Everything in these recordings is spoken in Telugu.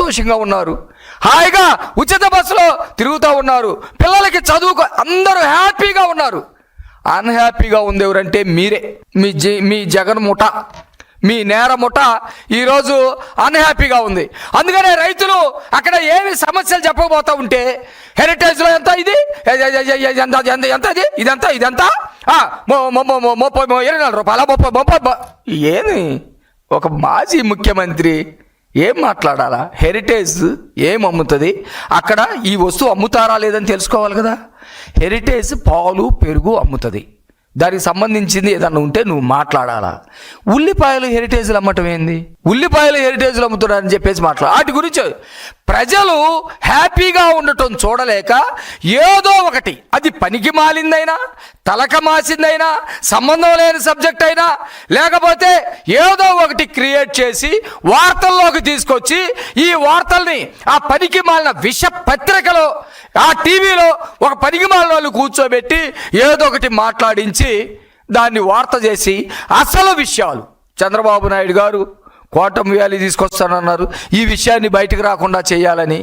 సంతోషంగా ఉన్నారు, హాయిగా ఉచిత బస్సులో తిరుగుతూ ఉన్నారు, పిల్లలకి చదువుకు అందరూ హ్యాపీగా ఉన్నారు. అన్హ్యాపీగా ఉంది ఎవరంటే మీరే, మీ జగన్ ముఠ, మీ నేర ముఠ ఈరోజు అన్హ్యాపీగా ఉంది. అందుకనే రైతులు అక్కడ ఏమి సమస్యలు చెప్పకపోతూ ఉంటే హెరిటేజ్లో ఎంత ఇది ఎంత ఇదంతా 24 రూపాయల 30 ఏమి ఒక మాజీ ముఖ్యమంత్రి ఏం మాట్లాడాలా? హెరిటేజ్ ఏం అమ్ముతుంది అక్కడ? ఈ వస్తువు అమ్ముతారా లేదని తెలుసుకోవాలి కదా. హెరిటేజ్ పాలు పెరుగు అమ్ముతుంది, దానికి సంబంధించింది ఏదన్నా ఉంటే నువ్వు మాట్లాడాలా. ఉల్లిపాయలు హెరిటేజ్లు అమ్మటం ఏంది? ఉల్లిపాయలు హెరిటేజ్లు అమ్ముతున్నారని చెప్పేసి వాటి గురించి ప్రజలు హ్యాపీగా ఉండటం చూడలేక ఏదో ఒకటి, అది పనికి మాలిందైనా తలక మాసిందైనా సంబంధం లేని సబ్జెక్ట్ అయినా లేకపోతే ఏదో ఒకటి క్రియేట్ చేసి వార్తల్లోకి తీసుకొచ్చి ఈ వార్తల్ని ఆ పనికి మాలిన విష పత్రికలో ఆ టీవీలో ఒక పనికి మాలిన వాళ్ళు కూర్చోబెట్టి ఏదో ఒకటి మాట్లాడించి దాన్ని వార్త చేసి అసలు విషయాలు చంద్రబాబు నాయుడు గారు కోటం వ్యాలీ తీసుకొస్తానన్నారు, ఈ విషయాన్ని బయటకు రాకుండా చేయాలని,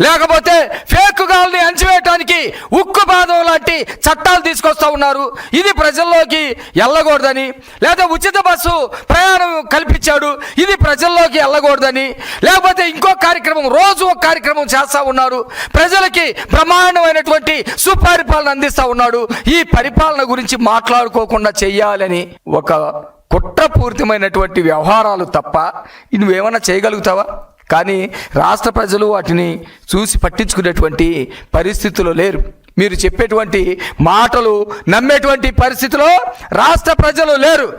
లేకపోతే ఫేక్ గాల్ని అంచివేయటానికి ఉక్కు పాదం లాంటి చట్టాలు తీసుకొస్తా ఉన్నారు, ఇది ప్రజల్లోకి వెళ్ళకూడదని, లేదా ఉచిత బస్సు ప్రయాణం కల్పించాడు, ఇది ప్రజల్లోకి వెళ్ళకూడదని, లేకపోతే ఇంకో కార్యక్రమం, రోజు ఒక కార్యక్రమం చేస్తూ ఉన్నారు, ప్రజలకి బ్రహ్మాండమైనటువంటి సుపరిపాలన అందిస్తూ ఉన్నాడు, ఈ పరిపాలన గురించి మాట్లాడుకోకుండా చెయ్యాలని ఒక కుట్రపూరితమైనటువంటి వ్యవహారాలు తప్ప నువ్వేమన్నా చేయగలుగుతావా? కానీ రాష్ట్ర ప్రజలు వాటిని చూసి పట్టించుకునేటువంటి పరిస్థితుల్లో లేరు. మీరు చెప్పేటువంటి మాటలు నమ్మేటువంటి పరిస్థితిలో రాష్ట్ర ప్రజలు లేరు.